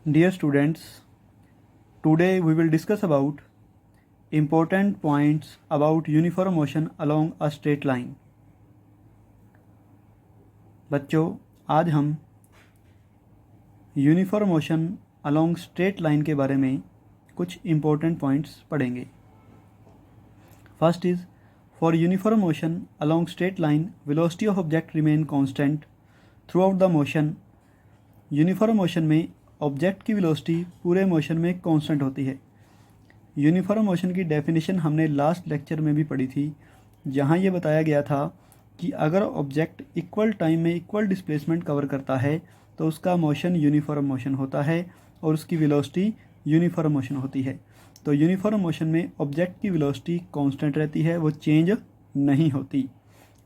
Dear students, today we will discuss about important points about uniform motion along a straight line. बच्चों, आज हम uniform motion along straight line के बारे में कुछ इम्पोर्टेंट पॉइंट्स पढ़ेंगे. First is for uniform motion along straight line velocity of object remain constant through out the motion. Uniform motion में object की वेलोसिटी पूरे मोशन में कांस्टेंट होती है. यूनिफॉर्म मोशन की डेफिनेशन हमने लास्ट लेक्चर में भी पढ़ी थी, जहां ये बताया गया था कि अगर ऑब्जेक्ट इक्वल टाइम में इक्वल डिस्प्लेसमेंट कवर करता है तो उसका मोशन यूनिफॉर्म मोशन होता है और उसकी वेलोसिटी यूनिफॉर्म मोशन होती है. तो यूनिफॉर्म मोशन में ऑब्जेक्ट की वेलोसिटी कांस्टेंट रहती है, वो चेंज नहीं होती.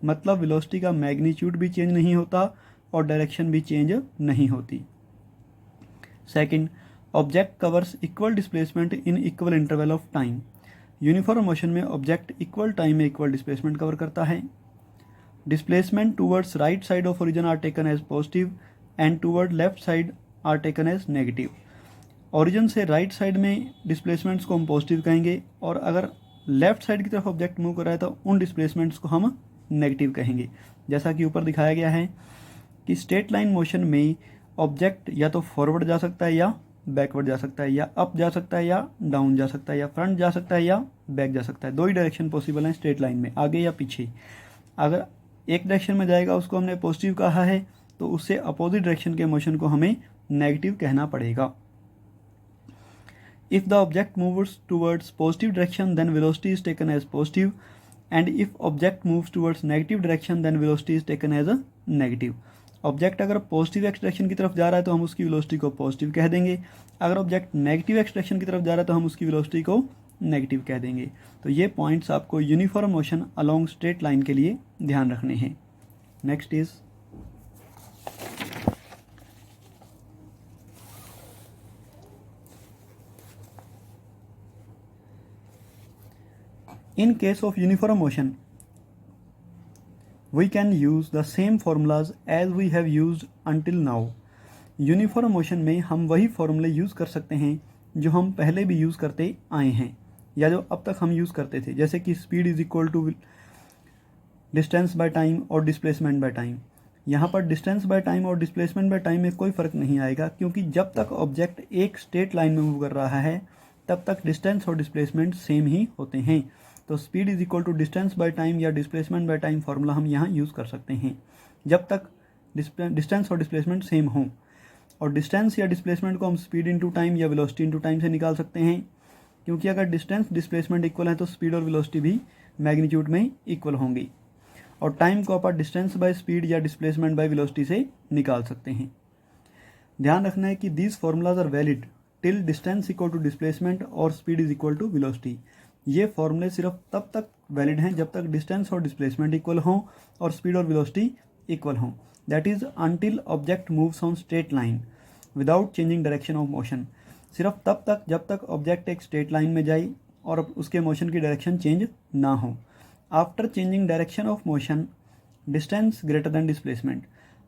मतलब वेलोसिटी का मैग्नीट्यूड भी चेंज नहीं होता और डायरेक्शन भी चेंज नहीं होती. Second, object covers equal displacement in equal interval of time. Uniform motion में ऑब्जेक्ट इक्वल टाइम में इक्वल डिस्प्लेसमेंट कवर करता है. Displacement towards right side of origin are taken as positive and toward left side are taken as negative. Origin से right side में displacements को हम positive कहेंगे और अगर लेफ्ट साइड की तरफ ऑब्जेक्ट मूव कर रहा है तो उन डिस्प्लेसमेंट्स को हम नेगेटिव कहेंगे. जैसा कि ऊपर दिखाया गया है कि स्ट्रेट लाइन मोशन में ऑब्जेक्ट या तो फॉरवर्ड जा सकता है या बैकवर्ड जा सकता है, या अप जा सकता है या डाउन जा सकता है, या फ्रंट जा सकता है या बैक जा सकता है. दो ही डायरेक्शन पॉसिबल हैं स्ट्रेट लाइन में, आगे या पीछे. अगर एक डायरेक्शन में जाएगा उसको हमने पॉजिटिव कहा है, तो उससे अपोजिट डायरेक्शन के मोशन को हमें नेगेटिव कहना पड़ेगा. If the object moves towards positive direction then velocity is taken as positive and if object moves towards negative direction then velocity is taken as negative. Object अगर positive X direction की तरफ जा रहा है तो हम उसकी वेलोसिटी को पॉजिटिव कह देंगे. अगर ऑब्जेक्ट नेगेटिव एक्स डायरेक्शन की तरफ जा रहा है तो हम उसकी वेलोसिटी को नेगेटिव कह देंगे. तो ये पॉइंट्स आपको uniform motion along straight line के लिए ध्यान रखने हैं. Next is in case of uniform motion we can use the same formulas as we have used until now. Uniform motion में हम वही फॉर्मूले यूज़ कर सकते हैं जो हम पहले भी यूज़ करते आए हैं या जो अब तक हम यूज़ करते थे, जैसे कि speed is equal to distance by time और डिस्प्लेसमेंट बाय टाइम. यहाँ पर डिस्टेंस बाय टाइम और डिस्प्लेसमेंट बाय टाइम में कोई फ़र्क नहीं आएगा, क्योंकि जब तक ऑब्जेक्ट एक स्ट्रेट लाइन में मूव कर रहा है तब तक डिस्टेंस और डिस्प्लेसमेंट सेम ही होते हैं. तो speed is equal to distance by time या डिस्प्लेसमेंट बाय टाइम फार्मूला हम यहाँ यूज़ कर सकते हैं जब तक डिस्टेंस और डिस्प्लेसमेंट सेम हों. और डिस्टेंस या डिस्प्लेसमेंट को हम स्पीड इंटू टाइम या वेलोसिटी इंटू टाइम से निकाल सकते हैं, क्योंकि अगर डिस्टेंस डिस्प्लेसमेंट इक्वल है तो स्पीड और वेलोसिटी भी मैग्नीट्यूड में इक्वल होंगी. और टाइम को आप डिस्टेंस बाय स्पीड या डिस्प्लेसमेंट बाय वेलोसिटी से निकाल सकते हैं. ध्यान रखना है कि these formulas are valid till distance equal to displacement और speed is equal to velocity. ये फॉर्मूले सिर्फ तब तक वैलिड हैं जब तक डिस्टेंस और डिस्प्लेसमेंट इक्वल हों और स्पीड और वेलोसिटी इक्वल हों. That is until object moves on straight line without changing direction of motion. सिर्फ तब तक जब तक ऑब्जेक्ट एक स्ट्रेट लाइन में जाए और उसके मोशन की डायरेक्शन चेंज ना हो. After changing direction of motion distance greater than displacement.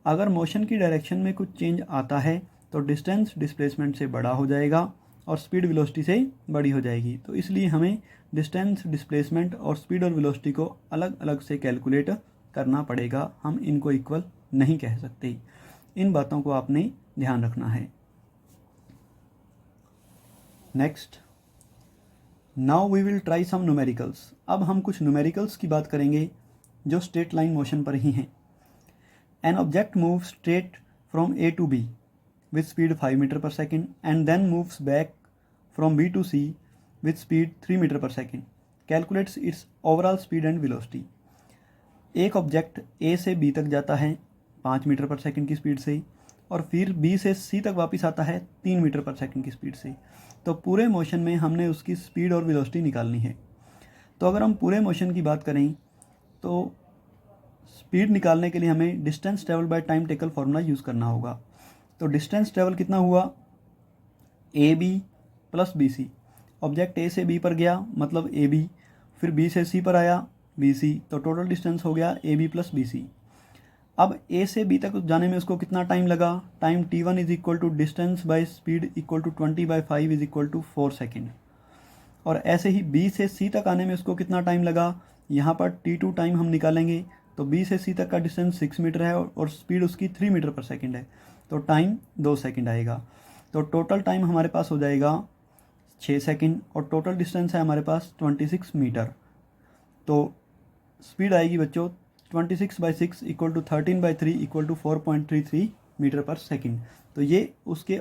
अगर मोशन की डायरेक्शन में कुछ चेंज आता है तो डिस्टेंस डिस्प्लेसमेंट से बड़ा हो जाएगा और स्पीड वेलोसिटी से बड़ी हो जाएगी. तो इसलिए हमें डिस्टेंस डिस्प्लेसमेंट और स्पीड और वेलोसिटी को अलग अलग से कैलकुलेट करना पड़ेगा. हम इनको इक्वल नहीं कह सकते. इन बातों को आपने ध्यान रखना है. Next, now we will try some numericals. अब हम कुछ न्यूमेरिकल्स की बात करेंगे जो स्ट्रेट लाइन मोशन पर ही हैं. An object move straight from A to B with speed 5 meter per second and then moves back from B to C with speed 3 meter per second. Calculates its overall speed and velocity. एक object A से B तक जाता है 5 metre per second की speed से और फिर B से C तक वापस आता है 3 मीटर पर सेकंड की स्पीड से. तो पूरे मोशन में हमने उसकी स्पीड और वेलोसिटी निकालनी है. तो अगर हम पूरे मोशन की बात करें तो स्पीड निकालने के लिए हमें distance travel by time taken formula use करना होगा. तो डिस्टेंस ट्रेवल कितना हुआ, A B plus B C. Object A से बी पर गया मतलब ए बी, फिर बी से सी पर आया बी सी, तो टोटल डिस्टेंस हो गया A B plus B C. अब ए से बी तक जाने में उसको कितना टाइम लगा, time t1 is equal to distance by speed equal to 20/5 is equal to 4 second. और ऐसे ही बी से सी तक आने में उसको कितना टाइम लगा, यहाँ पर t2 टाइम हम निकालेंगे, तो बी से सी तक का डिस्टेंस 6 मीटर है और स्पीड उसकी 3 मीटर पर सेकेंड है, तो टाइम 2 सेकेंड आएगा। तो टोटल टाइम हमारे पास हो जाएगा 6 सेकेंड और टोटल डिस्टेंस है हमारे पास 26 मीटर। तो स्पीड आएगी बच्चों 26/6 equal to 13/3 equal to 4.33 metre per second. तो ये उसके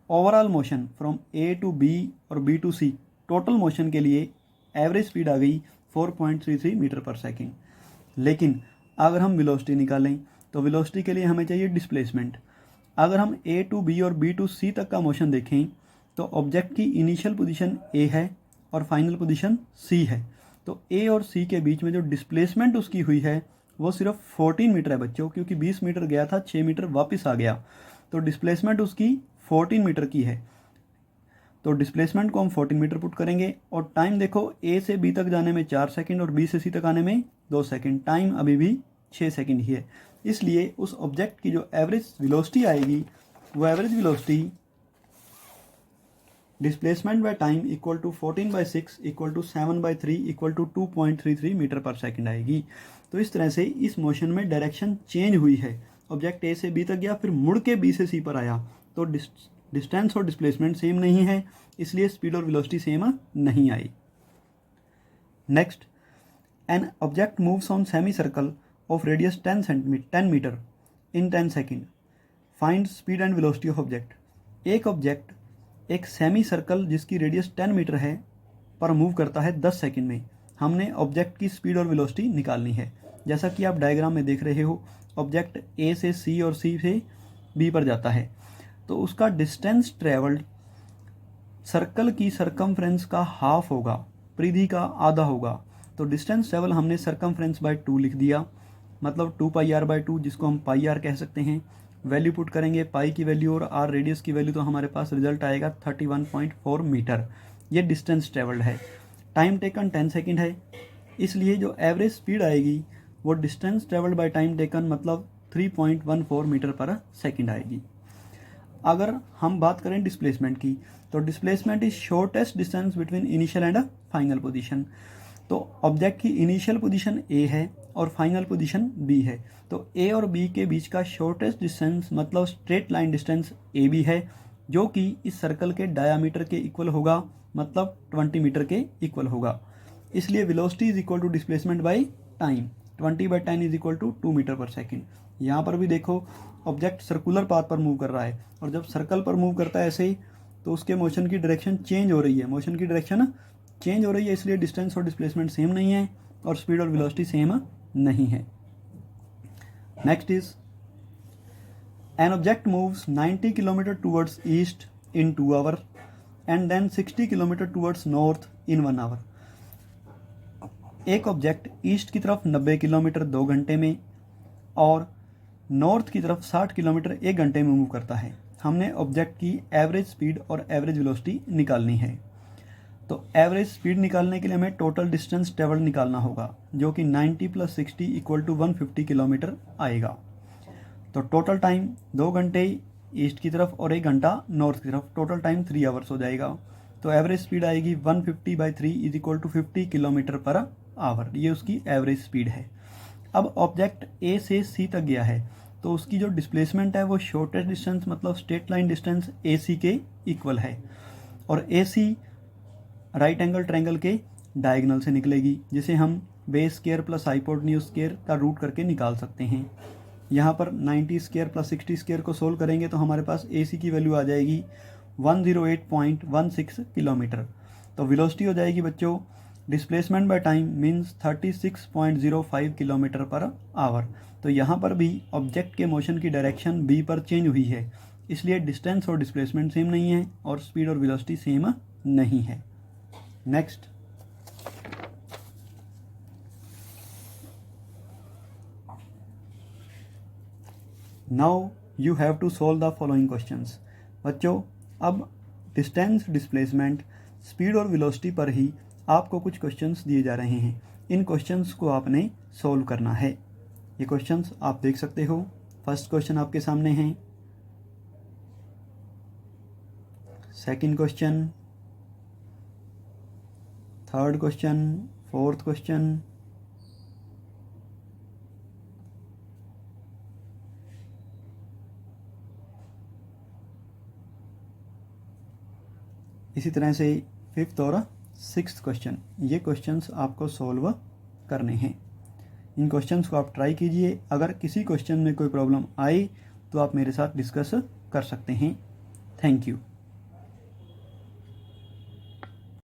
overall motion from A to B और B to C total motion के लिए एवरेज स्पीड आ गई 4.33 मीटर पर सेकेंड। लेकिन अगर हम वेलोसिटी निकालें तो वेलोसिटी के लिए हमें चाहिए डिस्प्लेसमेंट। अगर हम ए टू बी और बी टू सी तक का मोशन देखें तो ऑब्जेक्ट की इनिशियल पोजीशन ए है और फाइनल पोजीशन सी है। तो ए और सी के बीच में जो डिस्प्लेसमेंट उसकी हुई है वो सिर्फ 14 मीटर है बच्चों, क्योंकि 20 मीटर गया था, 6 मीटर वापस आ गया, तो डिस्प्लेसमेंट उसकी 14 मीटर की है। तो डिस्प्लेसमेंट को हम 14 मीटर पुट करेंगे और टाइम देखो ए से बी तक जाने में 4 सेकंड और बी से सी तक आने में 2 सेकंड, टाइम अभी भी 6 सेकंड ही है। इसलिए उस ऑब्जेक्ट की जो एवरेज वेलोसिटी आएगी वो average velocity displacement by time equal to 14/6 equal to 7/3 equal to 2.33 metre per second आएगी। तो इस तरह से इस मोशन में डायरेक्शन चेंज हुई है, ऑब्जेक्ट ए से बी तक गया फिर मुड़ के बी से सी पर आया, तो डिस्टेंस और डिस्प्लेसमेंट सेम नहीं है, इसलिए स्पीड और वेलोसिटी सेम नहीं आई। Next, an object moves on semi circle of radius 10 metre in 10 second, find speed and velocity of object. एक ऑब्जेक्ट एक सेमी सर्कल जिसकी रेडियस 10 मीटर है पर मूव करता है 10 सेकंड में, हमने ऑब्जेक्ट की स्पीड और वेलोसिटी निकालनी है। जैसा कि आप डायग्राम में देख रहे हो, ऑब्जेक्ट ए से सी और सी से बी पर जाता है, तो उसका डिस्टेंस ट्रेवल्ड सर्कल की सरकमफ्रेंस का हाफ होगा, परिधि का आधा होगा। तो डिस्टेंस ट्रेवल हमने सरकमफ्रेंस बाय 2 लिख दिया, मतलब 2πr/2, जिसको हम πr कह सकते हैं। वैल्यू पुट करेंगे, पाई की वैल्यू और आर रेडियस की वैल्यू, तो हमारे पास रिजल्ट आएगा 31.4 मीटर। ये डिस्टेंस ट्रेवल्ड है। टाइम टेकन 10 सेकेंड है, इसलिए जो एवरेज स्पीड आएगी वो distance travelled by time taken मतलब 3.14 मीटर पर सेकेंड आएगी। अगर हम बात करें डिस्प्लेसमेंट की, तो displacement is shortest distance between initial and final position. तो ऑब्जेक्ट की इनिशियल पोजीशन ए है और फाइनल पोजीशन बी है, तो ए और बी के बीच का शॉर्टेस्ट डिस्टेंस मतलब straight line distance A B है, जो कि इस सर्कल के डायामीटर के इक्वल होगा, मतलब 20 मीटर के इक्वल होगा। इसलिए velocity is equal to displacement by time, 20/10 is equal to 2 metre per second. यहाँ पर भी देखो ऑब्जेक्ट सर्कुलर पाथ पर मूव कर रहा है, और जब सर्कल पर मूव करता है ऐसे ही, तो उसके मोशन की डायरेक्शन चेंज हो रही है, मोशन की डायरेक्शन चेंज हो रही है, इसलिए डिस्टेंस और डिस्प्लेसमेंट सेम नहीं है और स्पीड और वेलोसिटी सेम नहीं है। Next is an object moves 90 kilometre towards east in 2 hour and then 60 kilometre towards north in 1 hour. एक ऑब्जेक्ट ईस्ट की तरफ 90 किलोमीटर 2 घंटे में और नॉर्थ की तरफ 60 किलोमीटर 1 घंटे में मूव करता है। हमने ऑब्जेक्ट की एवरेज स्पीड और एवरेज वेलोसिटी निकालनी है। तो एवरेज स्पीड निकालने के लिए हमें टोटल डिस्टेंस ट्रेवल्ड निकालना होगा, जो कि 90 + 60 इक्वल टू 150 किलोमीटर आएगा। तो टोटल टाइम 2 घंटे ईस्ट की तरफ और 1 घंटा नॉर्थ की तरफ, टोटल टाइम 3 आवर्स हो जाएगा। तो एवरेज स्पीड आएगी 150/3 is equal to 50 kilometre per hour, ये उसकी एवरेज स्पीड है। अब ऑब्जेक्ट ए से सी तक गया है, तो उसकी जो डिस्प्लेसमेंट है वो शॉर्टेस्ट डिस्टेंस मतलब स्ट्रेट लाइन डिस्टेंस ए सी के इक्वल है, और ए सी राइट एंगल ट्रायंगल के डायगोनल से निकलेगी, जिसे हम base square plus hypotenuse square का रूट करके निकाल सकते हैं। यहाँ पर 90 स्क्वायर प्लस 60 स्क्वायर को सोल्व करेंगे तो हमारे पास ए सी की वैल्यू आ जाएगी 108.16 किलोमीटर। तो वेलोसिटी हो जाएगी बच्चों displacement by time means 36.05 kilometre per our. तो यहाँ पर भी ऑब्जेक्ट के मोशन की डायरेक्शन बी पर चेंज हुई है, इसलिए डिस्टेंस और डिस्प्लेसमेंट सेम नहीं है और स्पीड और वेलोसिटी सेम नहीं है। Next, now you have to solve the following questions. बच्चों अब डिस्टेंस, डिस्प्लेसमेंट, स्पीड और वेलोसिटी पर ही आपको कुछ क्वेश्चंस दिए जा रहे हैं। इन क्वेश्चंस को आपने सोल्व करना है। ये क्वेश्चंस आप देख सकते हो। फर्स्ट क्वेश्चन आपके सामने है, second question, third question, fourth question, इसी तरह से फिफ्थ और सिक्स्थ क्वेश्चन। ये क्वेश्चंस आपको सॉल्व करने हैं। इन क्वेश्चंस को आप ट्राई कीजिए। अगर किसी क्वेश्चन में कोई प्रॉब्लम आए तो आप मेरे साथ डिस्कस कर सकते हैं। Thank you.